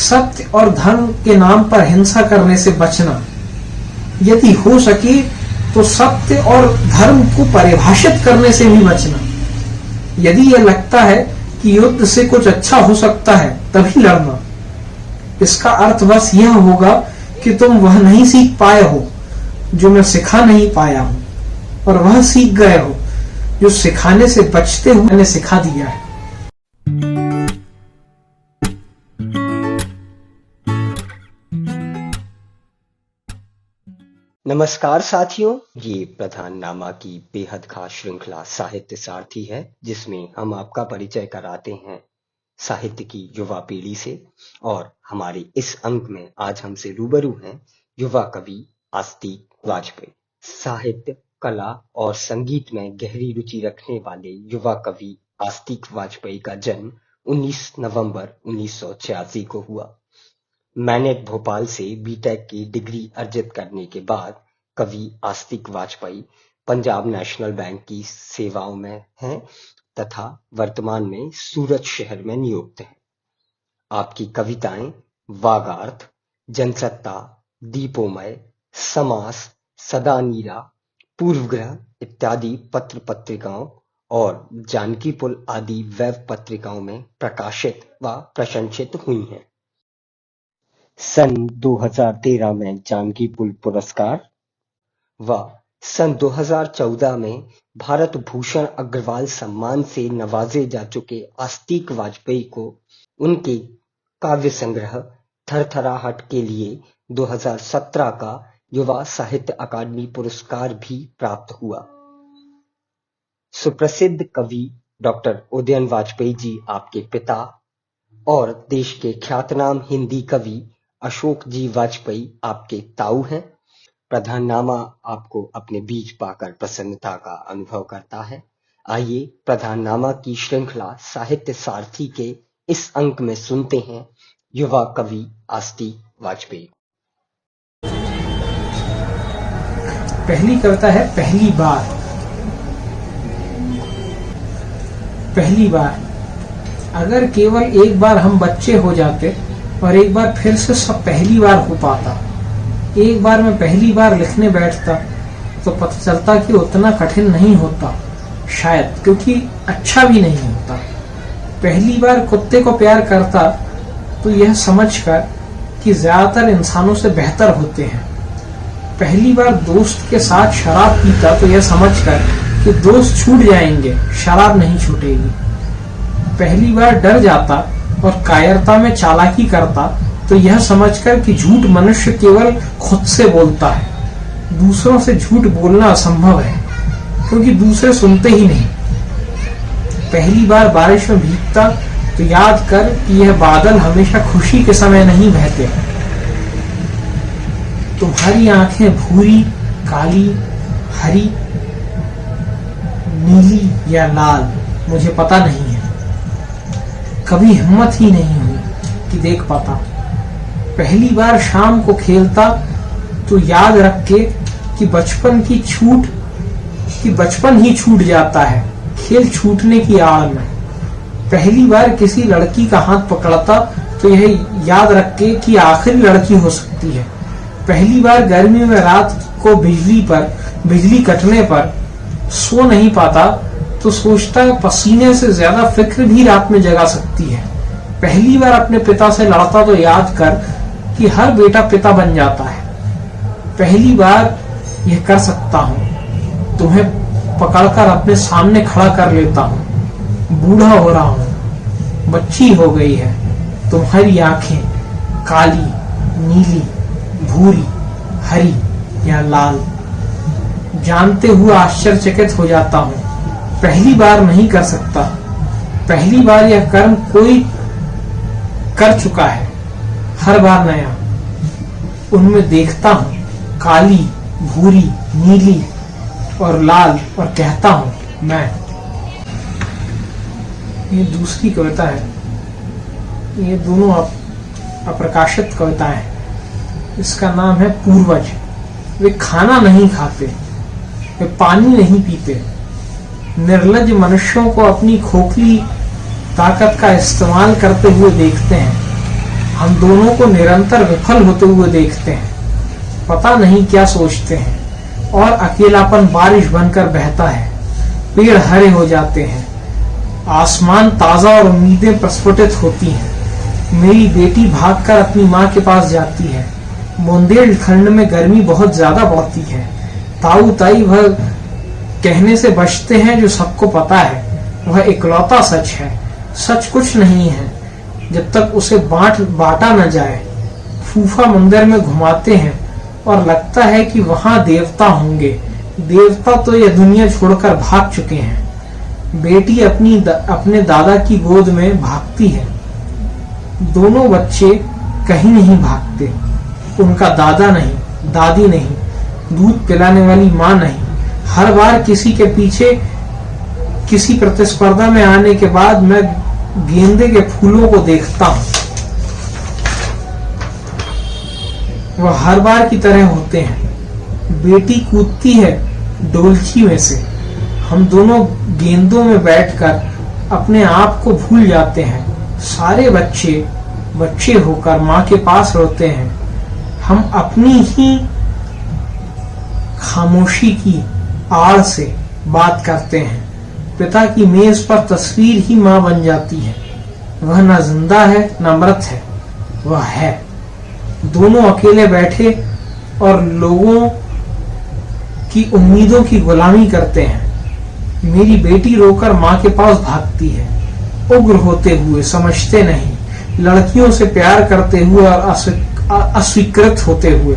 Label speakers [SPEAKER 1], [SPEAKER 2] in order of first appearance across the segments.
[SPEAKER 1] सत्य और धर्म के नाम पर हिंसा करने से बचना, यदि हो सके तो सत्य और धर्म को परिभाषित करने से भी बचना। यदि यह लगता है कि युद्ध से कुछ अच्छा हो सकता है तभी लड़ना। इसका अर्थ बस यह होगा कि तुम वह नहीं सीख पाए हो जो मैं सिखा नहीं पाया हूं, और वह सीख गए हो जो सिखाने से बचते हुए मैंने सिखा दिया है।
[SPEAKER 2] नमस्कार साथियों, ये प्रधाननामा की बेहद खास श्रृंखला साहित्य सारथी है, जिसमें हम आपका परिचय कराते हैं साहित्य की युवा पीढ़ी से। और हमारे इस अंक में आज हमसे रूबरू हैं युवा कवि आस्तिक वाजपेयी। साहित्य, कला और संगीत में गहरी रुचि रखने वाले युवा कवि आस्तिक वाजपेयी का जन्म 19 नवंबर 1986 को हुआ। मैंने भोपाल से बीटेक की डिग्री अर्जित करने के बाद कवि आस्तिक वाजपेयी पंजाब नेशनल बैंक की सेवाओं में हैं तथा वर्तमान में सूरत शहर में नियुक्त हैं। आपकी कविताएं वागार्थ, जनसत्ता, दीपोमय, समास, सदा नीरा, पूर्वग्रह इत्यादि पत्र पत्रिकाओं और जानकी पुल आदि वेब पत्रिकाओं में प्रकाशित व प्रशंसित हुई हैं। सन 2013 में जानकी पुल पुरस्कार व सन 2014 में भारत भूषण अग्रवाल सम्मान से नवाजे जा चुके आस्तिक वाजपेयी को उनके काव्य संग्रह थरथराहट के लिए 2017 का युवा साहित्य अकादमी पुरस्कार भी प्राप्त हुआ। सुप्रसिद्ध कवि डॉक्टर उदयन वाजपेयी जी आपके पिता और देश के ख्यातनाम हिंदी कवि अशोक जी वाजपेयी आपके ताऊ हैं। प्रधाननामा आपको अपने बीच पाकर प्रसन्नता का अनुभव करता है। आइए प्रधाननामा की श्रृंखला साहित्य सारथी के इस अंक में सुनते हैं युवा कवि आस्तिक वाजपेयी।
[SPEAKER 1] पहली कविता है पहली बार। पहली बार। अगर केवल एक बार हम बच्चे हो जाते और एक बार फिर से सब पहली बार हो पाता, एक बार मैं पहली बार लिखने बैठता तो पता चलता कि उतना कठिन नहीं होता, शायद, क्योंकि अच्छा भी नहीं होता। पहली बार कुत्ते को प्यार करता तो यह समझकर कि ज्यादातर इंसानों से बेहतर होते हैं। पहली बार दोस्त के साथ शराब पीता तो यह समझकर कि दोस्त छूट जाएंगे, शराब नहीं छूटेगी। पहली बार डर जाता और कायरता में चालाकी करता तो यह समझकर कि झूठ मनुष्य केवल खुद से बोलता है, दूसरों से झूठ बोलना असंभव है, क्योंकि दूसरे सुनते ही नहीं। पहली बार बारिश में भीगता तो याद कर कि यह बादल हमेशा खुशी के समय नहीं बहते। तुम्हारी आंखें भूरी, काली, हरी, नीली या लाल, मुझे पता नहीं है, कभी हिम्मत ही नहीं हुई कि देख पाता। पहली बार शाम को खेलता तो याद रख के कि बचपन ही छूट जाता है खेल छूटने की आड़ में। पहली बार किसी लड़की का हाथ पकड़ता तो यह याद रख के कि आखिरी लड़की हो सकती है। पहली बार गर्मी में रात को बिजली कटने पर सो नहीं पाता तो सोचता पसीने से ज्यादा फिक्र भी रात में जगा सकती है। पहली बार अपने पिता से लड़ता तो याद कर कि हर बेटा पिता बन जाता है। पहली बार यह कर सकता हूँ, तुम्हें पकड़कर अपने सामने खड़ा कर लेता हूँ। बूढ़ा हो रहा हूँ, बच्ची हो गई है, तुम्हारी आंखें काली, नीली, भूरी, हरी या लाल, जानते हुए आश्चर्यचकित हो जाता हूँ। पहली बार नहीं कर सकता, पहली बार यह कर्म कोई कर चुका है, हर बार नया। उनमें देखता हूँ काली, भूरी, नीली और लाल और कहता हूँ मैं। ये दूसरी कविता है। ये दोनों अप्रकाशित कविताएं हैं। इसका नाम है पूर्वज। वे खाना नहीं खाते, वे पानी नहीं पीते, निर्लज्ज मनुष्यों को अपनी खोखली ताकत का इस्तेमाल करते हुए देखते हैं। हम दोनों को निरंतर विफल होते हुए देखते हैं। पता नहीं क्या सोचते हैं। और अकेलापन बारिश बनकर बहता है। पेड़ हरे हो जाते हैं। आसमान ताजा और उम्मीदें प्रस्फुटित होती हैं। मेरी बेटी भागकर अपनी माँ के पास जाती है। बुंदेलखंड में गर्मी बहुत ज्यादा बढ़ती है। ताऊ ताई वह कहने से बचते हैं जो सबको पता है। वह इकलौता सच है। सच कुछ नहीं है जब तक उसे बांटा न जाए। फूफा मंदिर में घुमाते हैं और लगता है कि वहां देवता होंगे। देवता तो यह दुनिया छोड़कर भाग चुके हैं। बेटी अपने दादा की गोद में भागती है। दोनों बच्चे कहीं नहीं भागते। उनका दादा नहीं, दादी नहीं, दूध पिलाने वाली माँ नहीं। हर बार किसी के पीछे किसी प्रतिस्पर्धा में आने के बाद मैं गेंदे के फूलों को देखता हूँ। वह हर बार की तरह होते हैं। बेटी कूदती है डोलची में से। हम दोनों गेंदों में बैठकर अपने आप को भूल जाते हैं। सारे बच्चे होकर माँ के पास रोते हैं। हम अपनी ही खामोशी की आड़ से बात करते हैं। पिता की मेज पर तस्वीर ही माँ बन जाती है। वह न जिंदा है न मृत है, वह है। दोनों अकेले बैठे और लोगों की उम्मीदों की गुलामी करते हैं। मेरी बेटी रोकर माँ के पास भागती है। उग्र होते हुए, समझते नहीं, लड़कियों से प्यार करते हुए और अस्वीकृत होते हुए,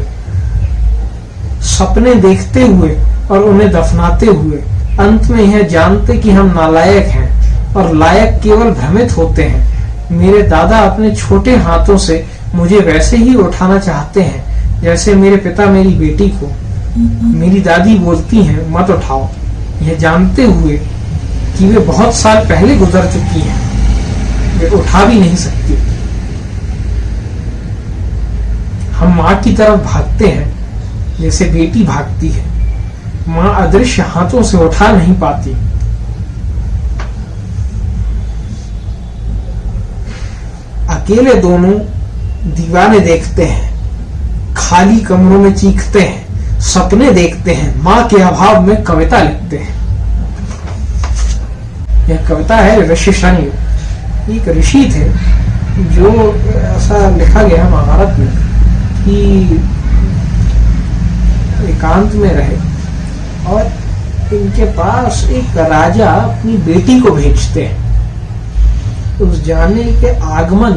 [SPEAKER 1] सपने देखते हुए और उन्हें दफनाते हुए, अंत में यह जानते कि हम नालायक हैं और लायक केवल भ्रमित होते हैं। मेरे दादा अपने छोटे हाथों से मुझे वैसे ही उठाना चाहते हैं जैसे मेरे पिता मेरी बेटी को। मेरी दादी बोलती हैं, मत उठाओ, यह जानते हुए कि वे बहुत साल पहले गुजर चुकी हैं। वे उठा भी नहीं सकती। हम माँ की तरफ भागते हैं जैसे बेटी भागती है। माँ अदृश्य हाथों से उठा नहीं पाती। अकेले दोनों दीवाने देखते हैं, खाली कमरों में चीखते हैं, सपने देखते हैं, माँ के अभाव में कविता लिखते हैं। यह कविता है ऋषि शृंग। एक ऋषि थे जो ऐसा लिखा गया महाभारत में कि एकांत में रहे और इनके पास एक राजा अपनी बेटी को भेजते हैं। उस जाने के आगमन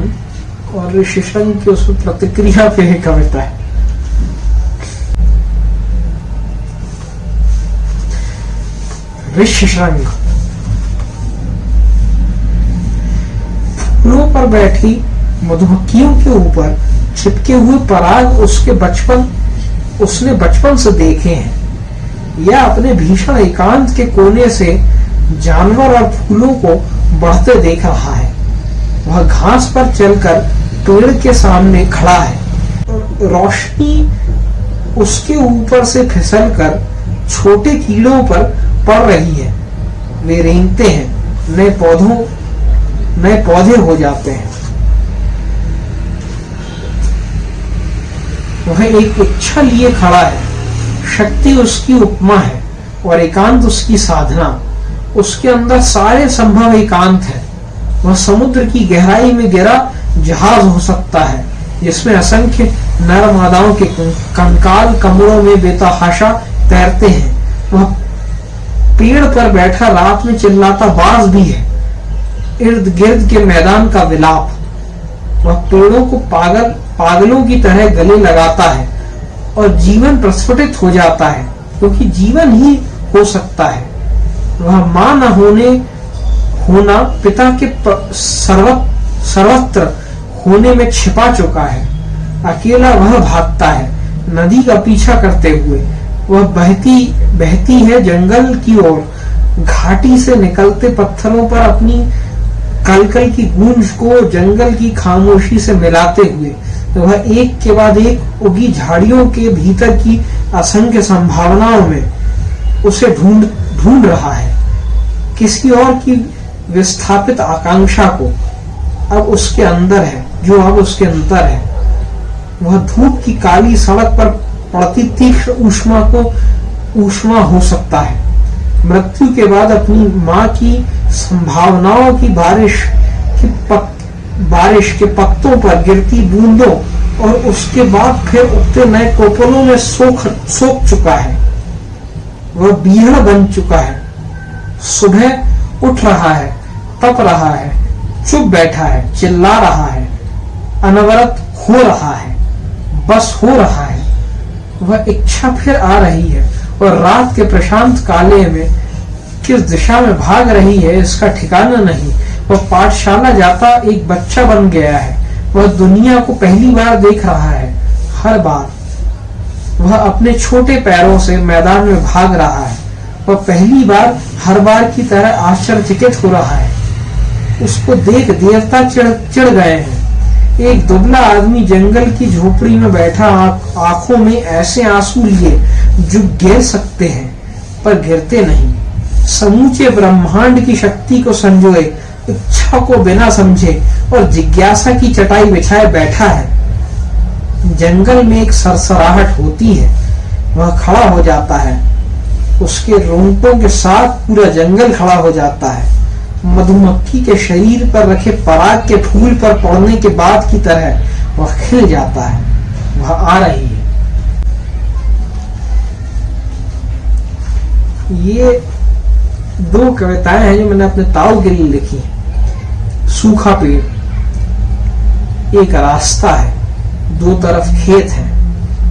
[SPEAKER 1] और ऋषि शृंग की उस प्रतिक्रिया पे एक कविता है। ऋषि शृंग फूलों पर बैठी मधुमक्खियों के ऊपर चिपके हुए पराग उसने बचपन से देखे हैं। या अपने भीषण एकांत के कोने से जानवर और फूलों को बढ़ते देख रहा है। वह घास पर चलकर पेड़ के सामने खड़ा है। रोशनी उसके ऊपर से फिसलकर छोटे कीड़ों पर पड़ रही है। वे रेंगते हैं, नए पौधे हो जाते हैं। वह एक इच्छा लिए खड़ा है। शक्ति उसकी उपमा है और एकांत उसकी साधना। उसके अंदर सारे संभव एकांत है। वह समुद्र की गहराई में गिरा जहाज हो सकता है जिसमें असंख्य नर मादाओं के कंकाल कमरों में बेतहाशा तैरते हैं। वह पेड़ पर बैठा रात में चिल्लाता बाज भी है। इर्द गिर्द के मैदान का विलाप। वह पेड़ों को पागलों की तरह गले लगाता है और जीवन प्रस्फुटित हो जाता है क्योंकि जीवन ही हो सकता है। वह मां न होना पिता के सर्वत्र होने में छिपा चुका है। अकेला वह भागता है नदी का पीछा करते हुए। वह बहती है जंगल की ओर, घाटी से निकलते पत्थरों पर अपनी कलकल की गूंज को जंगल की खामोशी से मिलाते हुए। तो वह एक के बाद एक उगी झाड़ियों के भीतर की असंख्य संभावनाओं में उसे ढूंढ रहा है। किसी और की विस्थापित आकांक्षा को अब उसके अंदर है जो अब उसके अंदर है। वह धूप की काली सड़क पर पड़ती तीक्ष्ण ऊष्मा हो सकता है। मृत्यु के बाद अपनी माँ की संभावनाओं की बारिश के पत्तों पर गिरती बूंदों और उसके बाद फिर उगते नए कोपलों में सोख चुका है। वह बीहड़ बन चुका है। सुबह उठ रहा है, तप रहा है, चुप बैठा है, चिल्ला रहा है, अनवरत हो रहा है, बस हो रहा है। वह इच्छा फिर आ रही है और रात के प्रशांत काले में किस दिशा में भाग रही है इसका ठिकाना नहीं। वह पाठशाला जाता एक बच्चा बन गया है। वह दुनिया को पहली बार देख रहा है। हर बार वह अपने छोटे पैरों से मैदान में भाग रहा है। वह पहली बार हर बार की तरह आश्चर्यचकित हो रहा है। उसको देख देवता चिढ़ गए हैं। एक दुबला आदमी जंगल की झोपड़ी में बैठा आंखों में ऐसे आंसू लिए जो गिर सकते हैं पर गिरते नहीं। समूचे ब्रह्मांड की शक्ति को संजोए, इच्छा को बिना समझे और जिज्ञासा की चटाई बिछाए बैठा है। जंगल में एक सरसराहट होती है। वह खड़ा हो जाता है। उसके रोंगटों के साथ पूरा जंगल खड़ा हो जाता है। मधुमक्खी के शरीर पर रखे पराग के फूल पर पड़ने के बाद की तरह वह खिल जाता है। वह आ रही है। ये दो कविताएं हैं जो मैंने अपने ताऊ के लिए लिखी हैं। सूखा पेड़, एक रास्ता है, दो तरफ खेत है,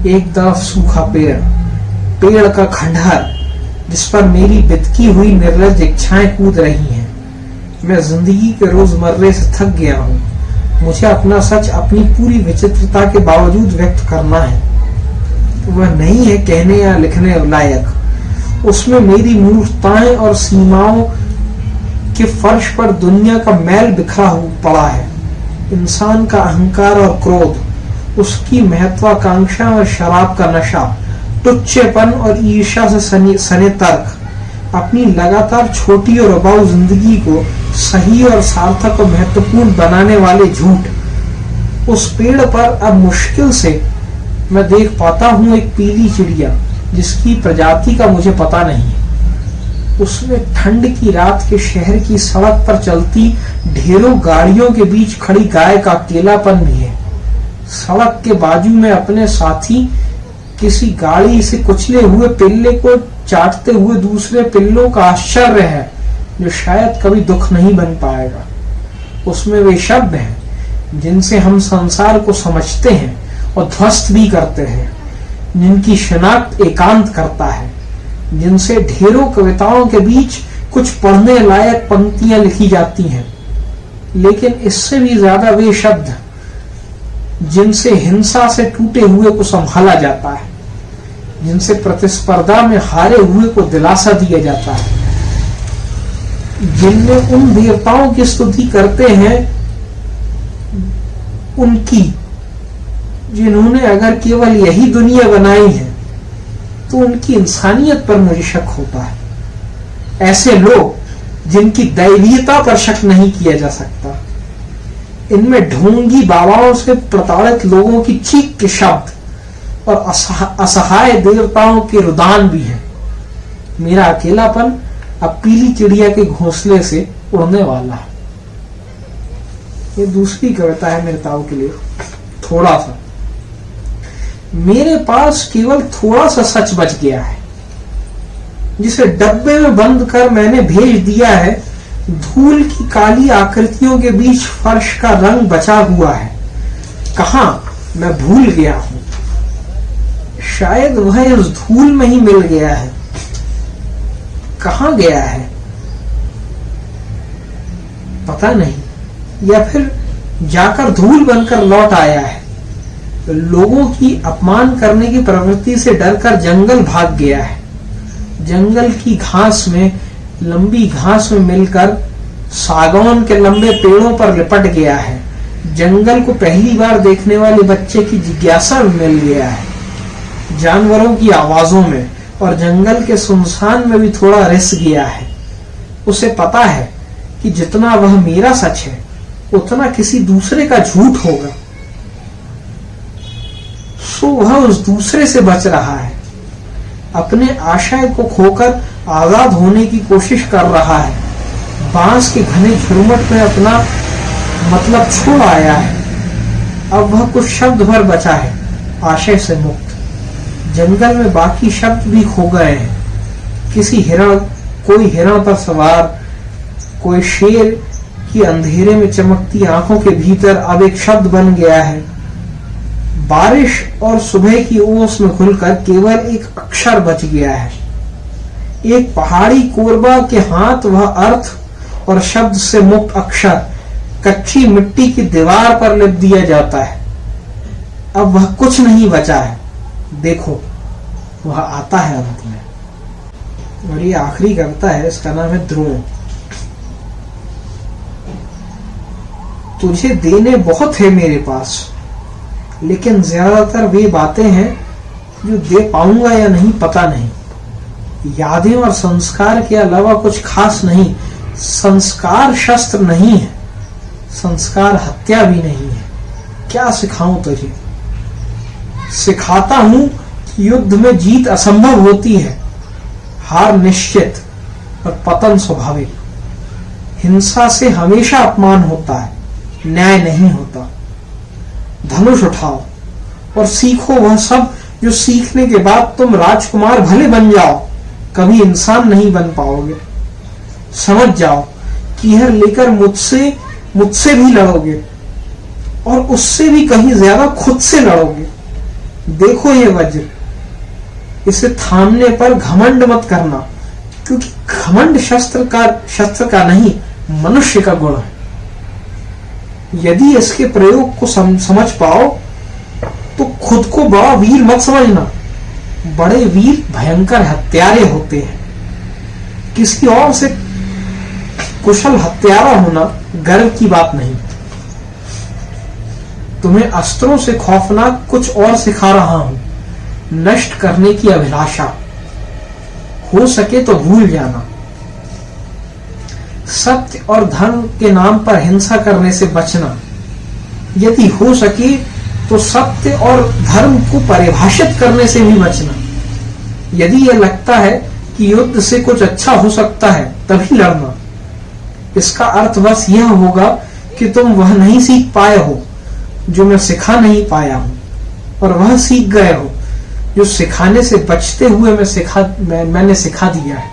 [SPEAKER 1] एक तरफ सूखा पेड़, पेड़ का खंडहर जिस पर मेरी बितकी हुई निर्लज इच्छाएं कूद रही हैं। मैं जिंदगी के रोजमर्रे से थक गया हूँ। मुझे अपना सच अपनी पूरी विचित्रता के बावजूद व्यक्त करना है। वह नहीं है कहने या लिखने लायक। उसमें मेरी मूर्खताएं और सीमाओं के फर्श पर दुनिया का मैल बिखरा पड़ा है। इंसान का अहंकार और क्रोध, उसकी महत्वाकांक्षा और शराब का नशा, टुच्चेपन और ईर्ष्या से सने तर्क, अपनी लगातार छोटी और उबाऊ जिंदगी को सही और सार्थक और महत्वपूर्ण बनाने वाले झूठ। उस पेड़ पर अब मुश्किल से मैं देख पाता हूँ एक पीली चिड़िया जिसकी प्रजाति का मुझे पता नहीं। उसमें ठंड की रात के शहर की सड़क पर चलती ढेरों गाड़ियों के बीच खड़ी गाय का अकेलापन भी है। सड़क के बाजू में अपने साथी किसी गाड़ी से कुचले हुए पिल्ले को चाटते हुए दूसरे पिल्लों का आश्चर्य है जो शायद कभी दुख नहीं बन पाएगा। उसमें वे शब्द हैं जिनसे हम संसार को समझते हैं और ध्वस्त भी करते हैं, जिनकी शिनाख्त एकांत करता है, जिनसे ढेरों कविताओं के बीच कुछ पढ़ने लायक पंक्तियां लिखी जाती हैं। लेकिन इससे भी ज्यादा वे शब्द जिनसे हिंसा से टूटे हुए को संभाला जाता है, जिनसे प्रतिस्पर्धा में हारे हुए को दिलासा दिया जाता है, जिनमें उन देवताओं की स्तुति करते हैं उनकी जिन्होंने अगर केवल यही दुनिया बनाई है तो उनकी इंसानियत पर मुझे शक होता है। ऐसे लोग जिनकी दैवीयता पर शक नहीं किया जा सकता। इनमें ढोंगी बाबाओं से प्रताड़ित लोगों की चीख के शब्द और असहाय देवताओं के रुदान भी हैं। मेरा अकेलापन अब पीली चिड़िया के घोंसले से उड़ने वाला है। ये दूसरी कविता है मेरे ताऊ के लिए। थोड़ा सा, मेरे पास केवल थोड़ा सा सच बच गया है जिसे डब्बे में बंद कर मैंने भेज दिया है। धूल की काली आकृतियों के बीच फर्श का रंग बचा हुआ है। कहां मैं भूल गया हूं। शायद वह उस धूल में ही मिल गया है। कहां गया है पता नहीं, या फिर जाकर धूल बनकर लौट आया है। लोगों की अपमान करने की प्रवृत्ति से डरकर जंगल भाग गया है। जंगल की घास में, लंबी घास में मिलकर सागौन के लंबे पेड़ों पर लिपट गया है। जंगल को पहली बार देखने वाले बच्चे की जिज्ञासा में मिल गया है। जानवरों की आवाजों में और जंगल के सुनसान में भी थोड़ा रिस गया है। उसे पता है कि जितना वह मेरा सच है उतना किसी दूसरे का झूठ होगा, सो वह उस दूसरे से बच रहा है, अपने आशय को खोकर आजाद होने की कोशिश कर रहा है, बांस के घने झुरमुट में अपना मतलब छोड़ आया है। अब वह कुछ शब्द भर बचा है आशय से मुक्त। जंगल में बाकी शब्द भी खो गए हैं। कोई हिरण पर सवार, कोई शेर की अंधेरे में चमकती आंखों के भीतर अब एक शब्द बन गया है। बारिश और सुबह की ओस में खुलकर केवल एक अक्षर बच गया है। एक पहाड़ी कोरबा के हाथ वह अर्थ और शब्द से मुक्त अक्षर कच्ची मिट्टी की दीवार पर लिख दिया जाता है। अब वह कुछ नहीं बचा है। देखो, वह आता है अंत में। और ये आखिरी कविता है, इसका नाम है द्रोण। तुझे देने बहुत है मेरे पास, लेकिन ज्यादातर वे बातें हैं जो दे पाऊंगा या नहीं पता नहीं। यादें और संस्कार के अलावा कुछ खास नहीं। संस्कार शस्त्र नहीं है, संस्कार हत्या भी नहीं है। क्या सिखाऊं तुझे? सिखाता हूं कि युद्ध में जीत असंभव होती है, हार निश्चित और पतन स्वाभाविक। हिंसा से हमेशा अपमान होता है, न्याय नहीं होता। धनुष उठाओ और सीखो वह सब जो सीखने के बाद तुम राजकुमार भले बन जाओ, कभी इंसान नहीं बन पाओगे। समझ जाओ कि यह लेकर मुझसे भी लड़ोगे और उससे भी कहीं ज्यादा खुद से लड़ोगे। देखो ये वज्र, इसे थामने पर घमंड मत करना, क्योंकि घमंड शस्त्र का नहीं, मनुष्य का गुण है। यदि इसके प्रयोग को समझ पाओ तो खुद को बड़ा वीर मत समझना। बड़े वीर भयंकर हत्यारे होते हैं। किसी और से कुशल हत्यारा होना गर्व की बात नहीं। तुम्हें अस्त्रों से खौफनाक कुछ और सिखा रहा हूं, नष्ट करने की अभिलाषा। हो सके तो भूल जाना। सत्य और धर्म के नाम पर हिंसा करने से बचना। यदि हो सके तो सत्य और धर्म को परिभाषित करने से भी बचना। यदि यह लगता है कि युद्ध से कुछ अच्छा हो सकता है, तभी लड़ना। इसका अर्थ बस यह होगा कि तुम वह नहीं सीख पाए हो जो मैं सिखा नहीं पाया हूं, और वह सीख गए हो जो सिखाने से बचते हुए मैंने सिखा दिया है।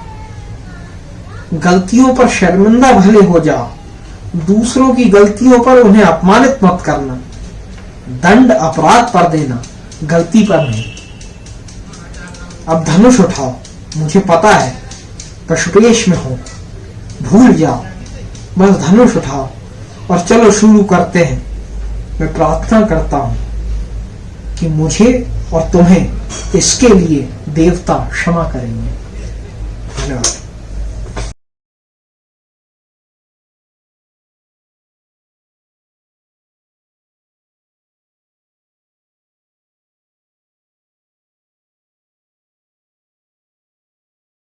[SPEAKER 1] गलतियों पर शर्मिंदा भले हो जाओ, दूसरों की गलतियों पर उन्हें अपमानित मत करना। दंड अपराध पर देना, गलती पर नहीं। अब धनुष उठाओ, मुझे पता है पशुपेश में हो, भूल जाओ। बस धनुष उठाओ और चलो शुरू करते हैं। मैं प्रार्थना करता हूं कि मुझे और तुम्हें इसके लिए देवता क्षमा करेंगे। धन्यवाद।